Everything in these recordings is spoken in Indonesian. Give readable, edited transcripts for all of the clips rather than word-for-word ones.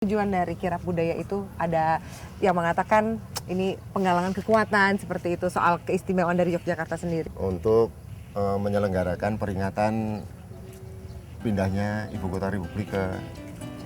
Tujuan dari kirab budaya itu ada yang mengatakan ini penggalangan kekuatan seperti itu, soal keistimewaan dari Yogyakarta sendiri. Untuk menyelenggarakan peringatan pindahnya Ibu Kota Republik ke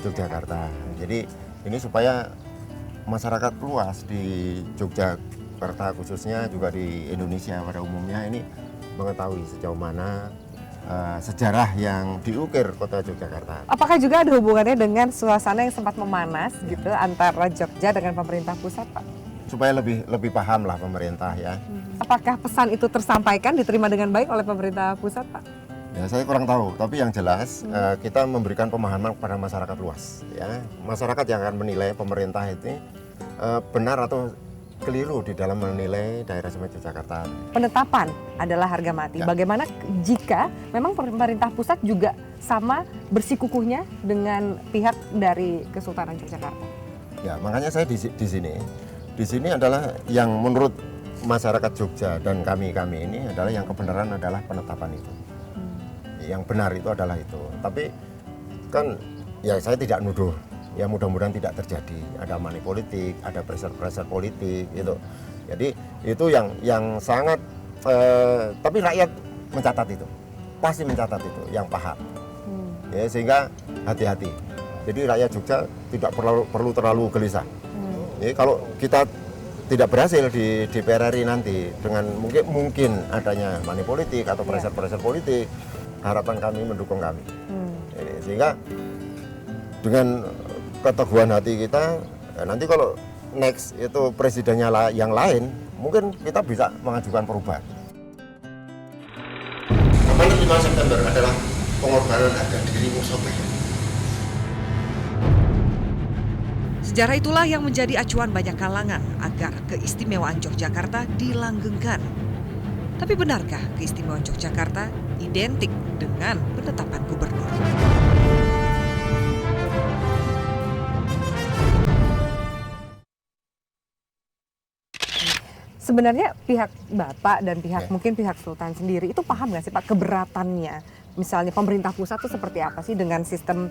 Yogyakarta. Jadi ini supaya masyarakat luas di Yogyakarta khususnya juga di Indonesia pada umumnya ini mengetahui sejauh mana sejarah yang diukir kota Yogyakarta. Apakah juga ada hubungannya dengan suasana yang sempat memanas gitu antara Jogja dengan pemerintah pusat, Pak? Supaya lebih paham lah pemerintah ya. Apakah pesan itu tersampaikan, diterima dengan baik oleh pemerintah pusat, Pak? Ya saya kurang tahu, tapi yang jelas kita memberikan pemahaman kepada masyarakat luas. Ya, masyarakat yang akan menilai pemerintah itu benar atau keliru di dalam menilai daerah istimewa Yogyakarta. Penetapan adalah harga mati. Ya. Bagaimana jika memang pemerintah pusat juga sama bersikukuhnya dengan pihak dari Kesultanan Yogyakarta? Ya, makanya saya di sini. Di sini adalah yang menurut masyarakat Jogja dan kami ini adalah yang kebenaran adalah penetapan itu. Yang benar itu adalah itu. Tapi kan ya saya tidak nuduh. Ya mudah-mudahan tidak terjadi. Ada money politik, ada pressure politik gitu. Jadi itu yang sangat tapi rakyat mencatat itu. Pasti mencatat itu yang paham. Ya, sehingga hati-hati. Jadi rakyat Jogja tidak perlu terlalu gelisah. Jadi kalau kita tidak berhasil di DPR RI nanti dengan mungkin adanya money politik atau pressure politik, harapan kami mendukung kami. Jadi, sehingga dengan keteguhan hati kita, ya nanti kalau next itu presidennya yang lain, mungkin kita bisa mengajukan perubahan. Amanat 5 September adalah pengorbanan harga diri musuh. Sejarah itulah yang menjadi acuan banyak kalangan agar keistimewaan Yogyakarta dilanggengkan. Tapi benarkah keistimewaan Yogyakarta identik dengan penetapan gubernur? Sebenarnya pihak Bapak dan mungkin pihak Sultan sendiri itu paham nggak sih Pak keberatannya? Misalnya pemerintah pusat itu seperti apa sih dengan sistem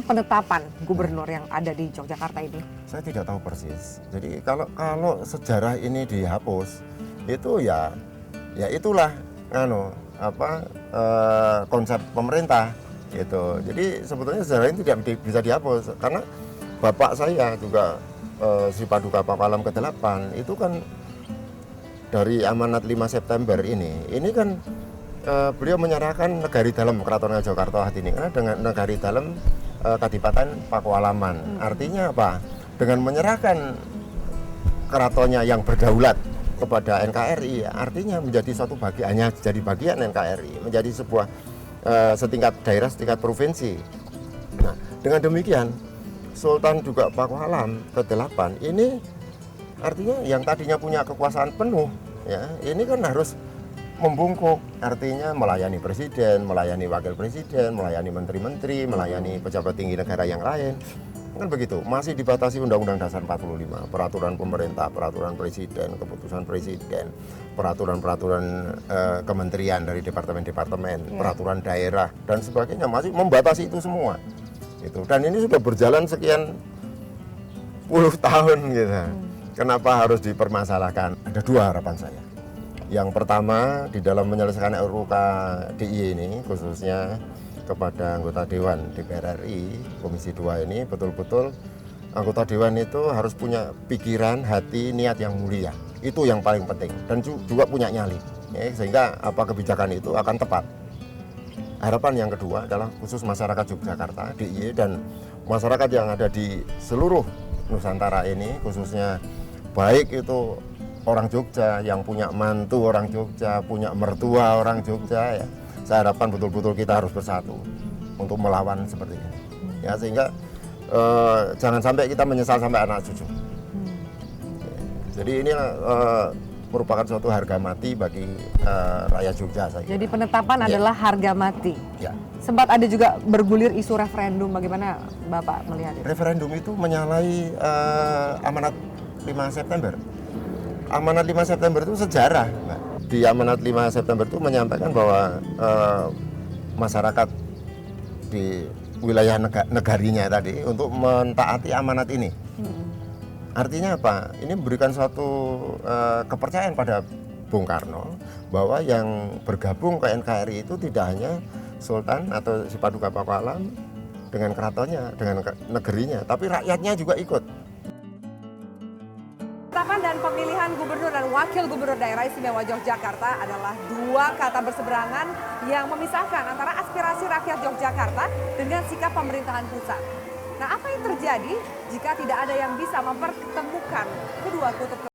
penetapan gubernur yang ada di Yogyakarta ini? Saya tidak tahu persis. Jadi kalau sejarah ini dihapus, itu ya itulah konsep pemerintah gitu. Jadi sebetulnya sejarah ini tidak bisa dihapus karena bapak saya juga Sri Paduka Pakualam ke-8 itu kan dari amanat 5 September ini kan beliau menyerahkan negari dalam Keraton Ngayogyakarta Hadiningrat dengan negari dalam Kadipaten Pakualaman. Artinya apa? Dengan menyerahkan keratonnya yang berdaulat kepada NKRI, artinya menjadi suatu bagiannya jadi bagian NKRI, menjadi sebuah setingkat daerah, setingkat provinsi. Nah, dengan demikian Sultan juga Pakualam ke-8 ini artinya yang tadinya punya kekuasaan penuh ya, ini kan harus membungkuk, artinya melayani presiden, melayani wakil presiden, melayani menteri-menteri, melayani pejabat tinggi negara yang lain. Kan begitu, masih dibatasi Undang-Undang Dasar 45, peraturan pemerintah, peraturan presiden, keputusan presiden, peraturan-peraturan kementerian dari departemen-departemen, peraturan daerah dan sebagainya, masih membatasi itu semua. Itu. Dan ini sudah berjalan sekian puluh tahun gitu. Kenapa harus dipermasalahkan? Ada dua harapan saya. Yang pertama, di dalam menyelesaikan RUU KDI ini, khususnya kepada anggota Dewan DPR RI, Komisi 2 ini, betul-betul anggota Dewan itu harus punya pikiran, hati, niat yang mulia. Itu yang paling penting. Dan juga punya nyali. Ya, sehingga apa kebijakan itu akan tepat. Harapan yang kedua adalah khusus masyarakat Yogyakarta, DIY, dan masyarakat yang ada di seluruh Nusantara ini, khususnya baik itu orang Jogja yang punya mantu orang Jogja, punya mertua orang Jogja ya. Saya harapkan betul-betul kita harus bersatu untuk melawan seperti ini. Ya, sehingga jangan sampai kita menyesal sampai anak cucu. Jadi ini merupakan suatu harga mati bagi rakyat Jogja saya kira. Jadi penetapan adalah harga mati. Ya. Sempat ada juga bergulir isu referendum, bagaimana Bapak melihat itu? Referendum itu menyalahi amanat 5 September. Amanat 5 September itu sejarah, Mbak. Di amanat 5 September itu menyampaikan bahwa masyarakat di wilayah negarinya tadi untuk mentaati amanat ini. Artinya apa? Ini memberikan suatu kepercayaan pada Bung Karno bahwa yang bergabung ke NKRI itu tidak hanya Sultan atau si Paduka Pakualam dengan keratonnya, dengan negerinya, tapi rakyatnya juga ikut. Penetapan dan pemilihan gubernur dan wakil gubernur daerah istimewa Yogyakarta adalah dua kata berseberangan yang memisahkan antara aspirasi rakyat Yogyakarta dengan sikap pemerintahan pusat. Nah, apa yang terjadi jika tidak ada yang bisa mempertemukan kedua kutub?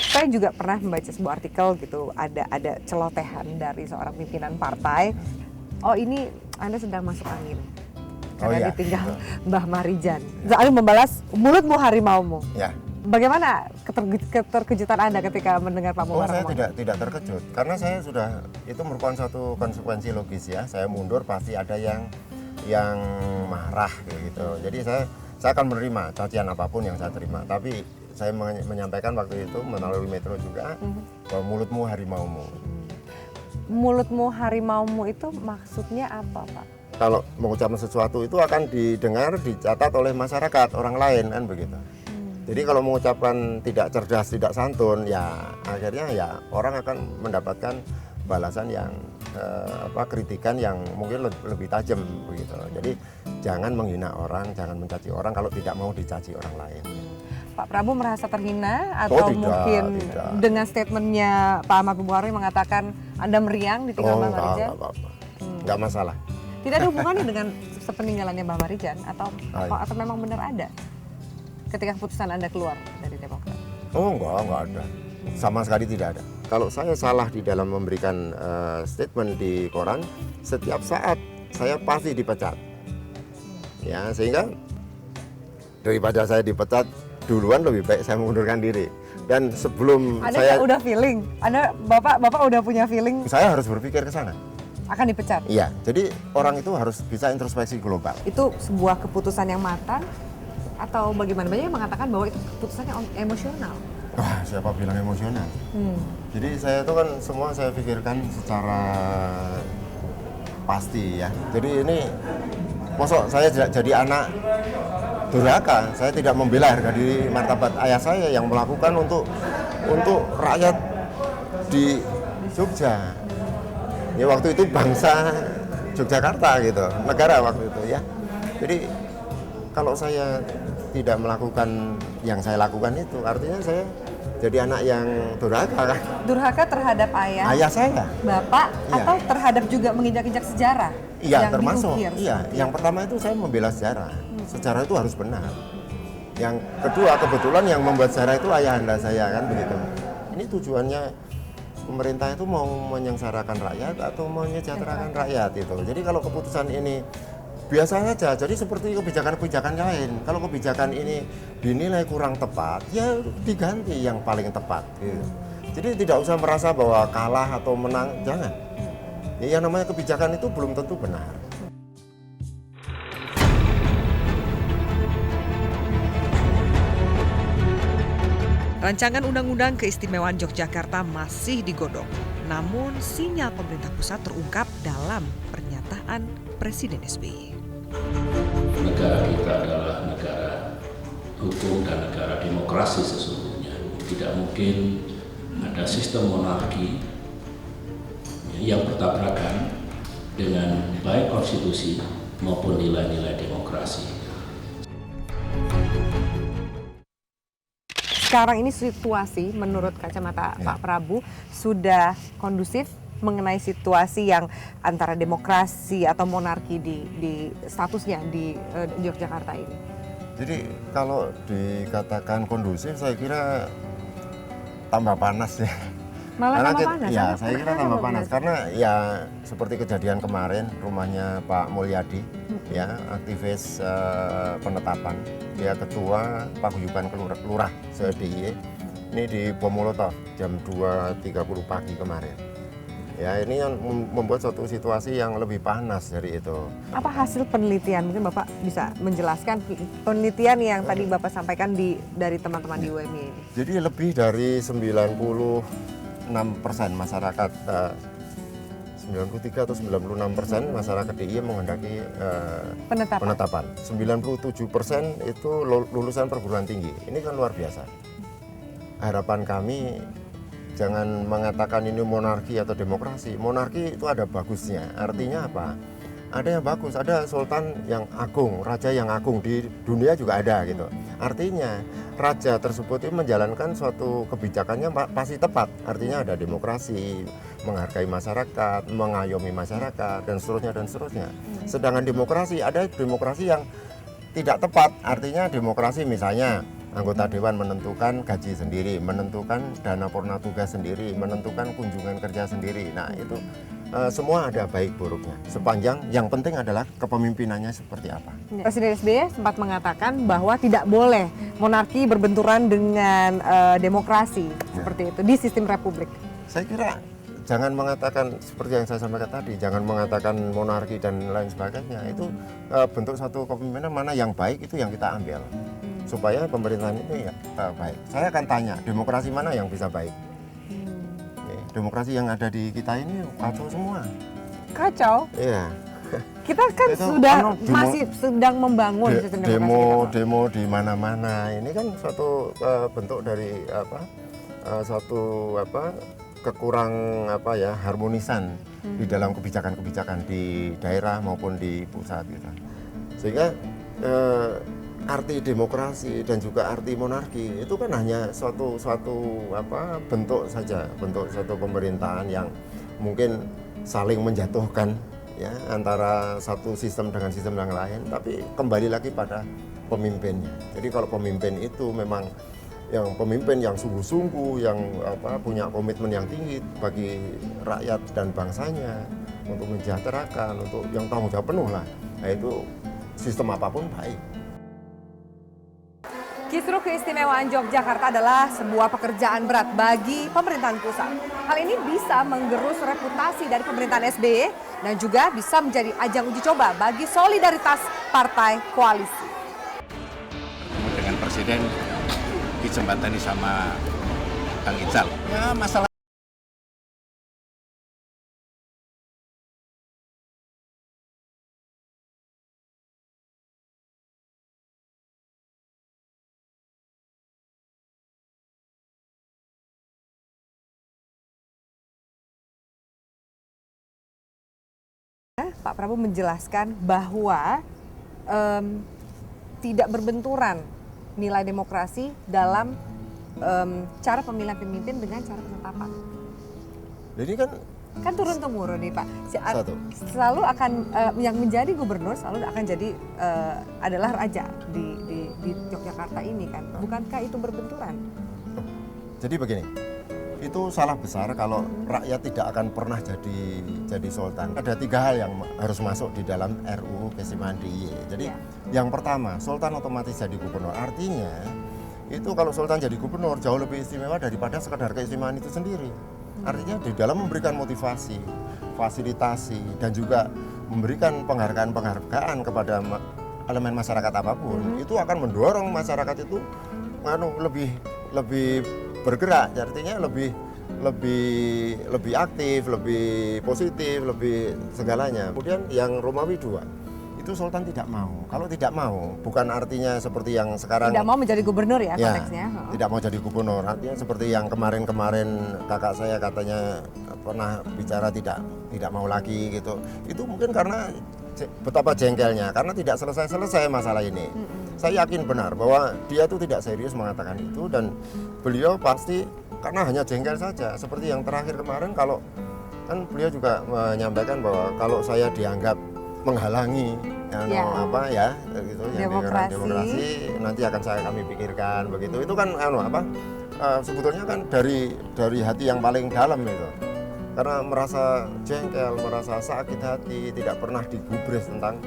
Saya juga pernah membaca sebuah artikel gitu, ada celotehan dari seorang pimpinan partai. Oh, ini Anda sedang masuk angin karena iya, ditinggal Mbah Marijan. Soalnya membalas mulutmu harimaumu. Ya. Bagaimana keterkejutan Anda ketika mendengar Pak Oh, Muharrem? saya tidak terkejut karena saya sudah, itu merupakan suatu konsekuensi logis ya. Saya mundur pasti ada yang marah gitu. Jadi saya akan menerima cacian apapun yang saya terima. Tapi saya menyampaikan waktu itu melalui Metro juga bahwa mulutmu harimaumu. Mulutmu harimaumu itu maksudnya apa, Pak? Kalau mengucapkan sesuatu itu akan didengar, dicatat oleh masyarakat, orang lain kan begitu. Jadi kalau mengucapkan tidak cerdas, tidak santun, ya akhirnya ya orang akan mendapatkan balasan yang kritikan yang mungkin lebih tajam begitu. Jadi jangan menghina orang, jangan mencaci orang kalau tidak mau dicaci orang lain. Pak Prabowo merasa terhina atau mungkin dengan statementnya Pak Ahmad Muharrem mengatakan Anda meriang ditinggal Mbah Marijan? Enggak apa-apa, enggak masalah. Tidak ada hubungannya dengan sepeninggalannya Mbah Marijan atau memang benar ada ketika keputusan Anda keluar dari Demokrat? Oh enggak ada, sama sekali tidak ada. Kalau saya salah di dalam memberikan statement di koran, setiap saat saya pasti dipecat. Ya, sehingga daripada saya dipecat duluan lebih baik saya mengundurkan diri. Dan sebelum Anda udah feeling, Bapak udah punya feeling saya harus berpikir ke sana. Akan dipecat? Iya, jadi orang itu harus bisa introspeksi global. Itu sebuah keputusan yang matang atau bagaimana? Banyak yang mengatakan bahwa itu keputusan yang emosional. Wah, siapa bilang emosional? Jadi saya itu kan semua saya pikirkan secara pasti ya. Jadi ini mosok saya jadi anak durhaka, saya tidak membela harga diri martabat ayah saya yang melakukan untuk rakyat di Jogja. Ya waktu itu bangsa Yogyakarta gitu, negara waktu itu ya. Jadi kalau saya tidak melakukan yang saya lakukan itu, artinya saya jadi anak yang durhaka kan? Durhaka terhadap ayah saya, bapak, iya. Atau terhadap juga menginjak-injak sejarah? Iya, yang termasuk. diukir. Iya, yang pertama itu saya membela sejarah. Sejarah itu harus benar. Yang kedua, kebetulan yang membuat sejarah itu ayahanda saya kan begitu. Ini tujuannya pemerintah itu mau menyengsarakan rakyat atau menyejahterakan rakyat itu. Jadi kalau keputusan ini biasa saja, jadi seperti kebijakan-kebijakan lain. Kalau kebijakan ini dinilai kurang tepat, ya diganti yang paling tepat. Gitu. Jadi tidak usah merasa bahwa kalah atau menang, jangan. Ya, yang namanya kebijakan itu belum tentu benar. Rancangan Undang-Undang Keistimewaan Yogyakarta masih digodok. Namun sinyal pemerintah pusat terungkap dalam pernyataan Presiden SBY. Negara kita adalah negara hukum dan negara demokrasi sesungguhnya. Tidak mungkin ada sistem monarki yang bertabrakan dengan baik konstitusi maupun nilai-nilai demokrasi. Sekarang ini situasi menurut kacamata Pak Prabowo sudah kondusif mengenai situasi yang antara demokrasi atau monarki di statusnya di Yogyakarta ini. Jadi kalau dikatakan kondusif, saya kira tambah panas ya. Malah Karena tambah kita- panas. Ya, Kenapa- saya kira kenapa tambah Bang panas Nas? karena ya seperti kejadian kemarin rumahnya Pak Mulyadi, ya aktivis penetapan, dia ketua paguyuban lurah se-DIY, ini di bom molotov jam 2.30 pagi kemarin. Ya ini yang membuat suatu situasi yang lebih panas dari itu. Apa hasil penelitian? Mungkin Bapak bisa menjelaskan penelitian yang tadi Bapak sampaikan dari teman-teman di UMY ini. Jadi lebih dari 96% masyarakat 93 atau 96% masyarakat DIY menghendaki penetapan. 97% itu lulusan perguruan tinggi. Ini kan luar biasa. Harapan kami jangan mengatakan ini monarki atau demokrasi. Monarki itu ada bagusnya. Artinya apa? Ada yang bagus, ada sultan yang agung, raja yang agung di dunia juga ada gitu. Artinya raja tersebut itu menjalankan suatu kebijakannya pasti tepat. Artinya ada demokrasi, menghargai masyarakat, mengayomi masyarakat dan seterusnya dan seterusnya. Sedangkan demokrasi, ada demokrasi yang tidak tepat. Artinya demokrasi misalnya anggota dewan menentukan gaji sendiri, menentukan dana purna tugas sendiri, menentukan kunjungan kerja sendiri. Nah itu semua ada baik buruknya. Sepanjang yang penting adalah kepemimpinannya seperti apa. Presiden SBY sempat mengatakan bahwa tidak boleh monarki berbenturan dengan demokrasi seperti itu di sistem republik. Saya kira jangan mengatakan seperti yang saya sampaikan tadi, jangan mengatakan monarki dan lain sebagainya. Itu bentuk satu kepemimpinan mana yang baik itu yang kita ambil. Supaya pemerintahan ini ya baik. Saya akan tanya, demokrasi mana yang bisa baik? Demokrasi yang ada di kita ini kacau semua. Kacau. Iya. Kita kan Itu sudah demo- masih sedang membangun sistem demokrasi kita. demo di mana-mana. Ini kan suatu bentuk dari suatu kekurang harmonisan di dalam kebijakan-kebijakan di daerah maupun di pusat gitu. Sehingga arti demokrasi dan juga arti monarki itu kan hanya suatu bentuk saja, bentuk suatu pemerintahan yang mungkin saling menjatuhkan ya antara satu sistem dengan sistem yang lain, tapi kembali lagi pada pemimpinnya. Jadi kalau pemimpin itu memang pemimpin yang sungguh-sungguh, yang punya komitmen yang tinggi bagi rakyat dan bangsanya untuk mensejahterakan, untuk yang tanggung jawab penuh lah. Nah itu sistem apapun baik. Kisruh keistimewaan Yogyakarta adalah sebuah pekerjaan berat bagi pemerintahan pusat. Hal ini bisa menggerus reputasi dari pemerintahan SBY dan juga bisa menjadi ajang uji coba bagi solidaritas partai koalisi. Dengan Presiden dijembatani sama Kang Ical. Ya masalah Pak Prabowo menjelaskan bahwa tidak berbenturan nilai demokrasi dalam cara pemilihan pemimpin dengan cara penetapan. Jadi Kan turun temurun nih Pak. Satu. Selalu akan yang menjadi gubernur selalu akan jadi adalah raja di Yogyakarta ini kan. Bukankah itu berbenturan? Jadi begini, itu salah besar kalau rakyat tidak akan pernah jadi sultan. Ada 3 hal yang harus masuk di dalam RUU keistimewaan DIY. Jadi yang pertama, sultan otomatis jadi gubernur. Artinya itu kalau sultan jadi gubernur jauh lebih istimewa daripada sekedar keistimewaan itu sendiri. Artinya di dalam memberikan motivasi, fasilitasi dan juga memberikan penghargaan kepada elemen masyarakat apapun, itu akan mendorong masyarakat itu lebih bergerak, artinya lebih aktif, lebih positif, lebih segalanya. Kemudian yang Romawi 2 itu sultan tidak mau. Kalau tidak mau, bukan artinya seperti yang sekarang Tidak mau menjadi gubernur ya konteksnya. tidak mau jadi gubernur. Artinya seperti yang kemarin kakak saya katanya pernah bicara tidak mau lagi gitu. Itu mungkin karena betapa jengkelnya, karena tidak selesai masalah ini. Saya yakin benar bahwa dia itu tidak serius mengatakan itu, dan beliau pasti karena hanya jengkel saja. Seperti yang terakhir kemarin, kalau kan beliau juga menyampaikan bahwa kalau saya dianggap menghalangi Demokrasi. demokrasi nanti akan kami pikirkan begitu. Itu kan sebetulnya kan dari hati yang paling dalam itu. Karena merasa jengkel, merasa sakit hati, tidak pernah digubris tentang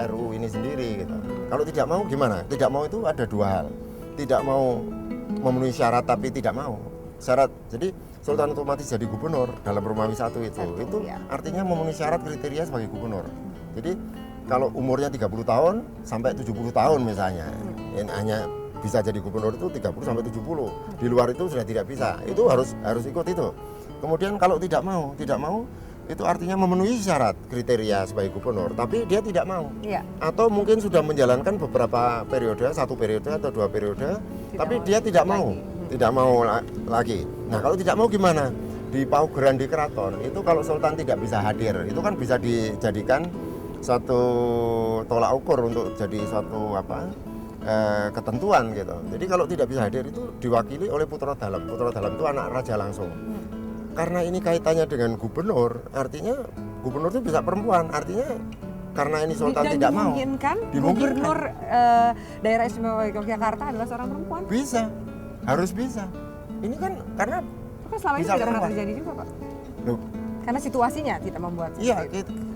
RUU ini sendiri gitu. Kalau tidak mau gimana? Tidak mau itu ada dua hal. Tidak mau memenuhi syarat tapi tidak mau. Syarat. Jadi Sultan otomatis jadi gubernur dalam Romawi 1 itu. Itu artinya memenuhi syarat kriteria sebagai gubernur. Jadi kalau umurnya 30 tahun sampai 70 tahun misalnya. Yang hanya bisa jadi gubernur itu 30 sampai 70. Di luar itu sudah tidak bisa. Itu harus ikut itu. Kemudian kalau tidak mau itu artinya memenuhi syarat kriteria sebagai gubernur, tapi dia tidak mau. Iya. Atau mungkin sudah menjalankan beberapa periode, 1 periode atau 2 periode, tapi dia tidak mau, tidak mau lagi. Nah kalau tidak mau gimana? Di paugeran di keraton itu kalau Sultan tidak bisa hadir, itu kan bisa dijadikan satu tolak ukur untuk jadi suatu ketentuan gitu. Jadi kalau tidak bisa hadir itu diwakili oleh putra dalam. Putra dalam itu anak raja langsung. Karena ini kaitannya dengan gubernur, artinya gubernur itu bisa perempuan, artinya karena ini Sultan tidak mau. Dimungkinkan gubernur daerah istimewa Yogyakarta adalah seorang perempuan? Bisa, harus bisa. Ini kan karena Tapi selama ini bisa tidak pernah perempuan. terjadi juga, Pak. Loh, Karena situasinya tidak membuat. iya,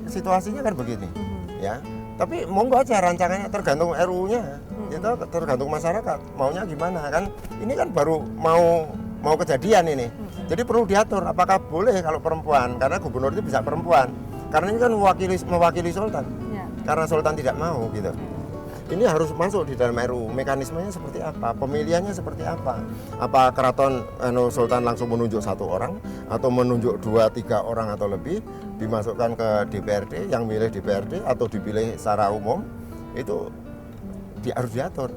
situasinya kan begini, ya. Tapi monggo aja rancangannya tergantung RUU-nya, itu tergantung masyarakat maunya gimana kan. Ini kan baru mau kejadian ini. Jadi perlu diatur apakah boleh kalau perempuan, karena gubernur itu bisa perempuan. Karena ini kan mewakili Sultan. Ya. Karena Sultan tidak mau gitu. Ini harus masuk di dalam RUU. Mekanismenya seperti apa? Pemilihannya seperti apa? Apa keraton Sultan langsung menunjuk 1 orang atau menunjuk 2-3 orang atau lebih dimasukkan ke DPRD, yang milih DPRD atau dipilih secara umum itu harus diatur.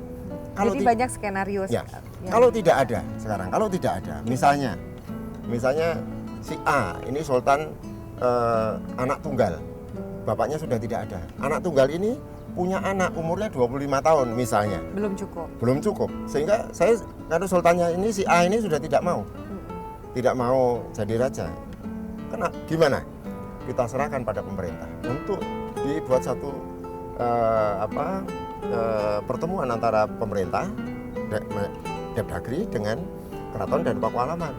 Jadi banyak skenario. Ya. Kalau tidak ada sekarang, kalau tidak ada, misalnya si A ini Sultan anak tunggal, bapaknya sudah tidak ada. Anak tunggal ini punya anak umurnya 25 tahun misalnya. Belum cukup. Sehingga karena Sultannya ini si A ini sudah tidak mau. Tidak mau jadi raja. Gimana? Kita serahkan pada pemerintah untuk dibuat satu pertemuan antara pemerintah Depdagri dengan keraton dan Pakualaman.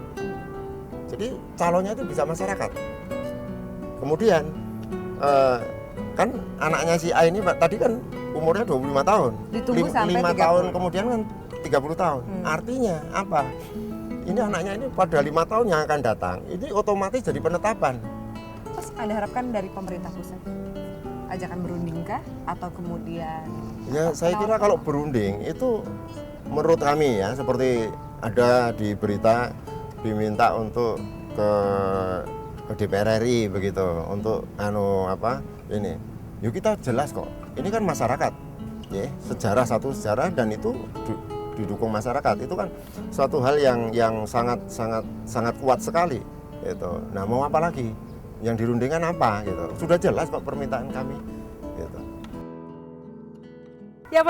Jadi calonnya itu bisa masyarakat. Kemudian kan anaknya si A ini tadi kan umurnya 25 tahun. Ditunggu sampai 5 tahun kemudian kan 30 tahun. Artinya apa? Ini anaknya ini pada 5 tahun yang akan datang, ini otomatis jadi penetapan. Terus Anda harapkan dari pemerintah pusat? Ajakan berundingkah atau kemudian? Ya saya kira kalau berunding itu menurut kami ya seperti ada di berita diminta untuk ke DPR RI begitu untuk ini. Yuk kita jelas kok. Ini kan masyarakat. Ya, satu sejarah dan itu didukung masyarakat. Itu kan suatu hal yang sangat kuat sekali gitu. Nah, mau apa lagi? Yang dirundingkan apa gitu. Sudah jelas kok permintaan kami gitu. Ya,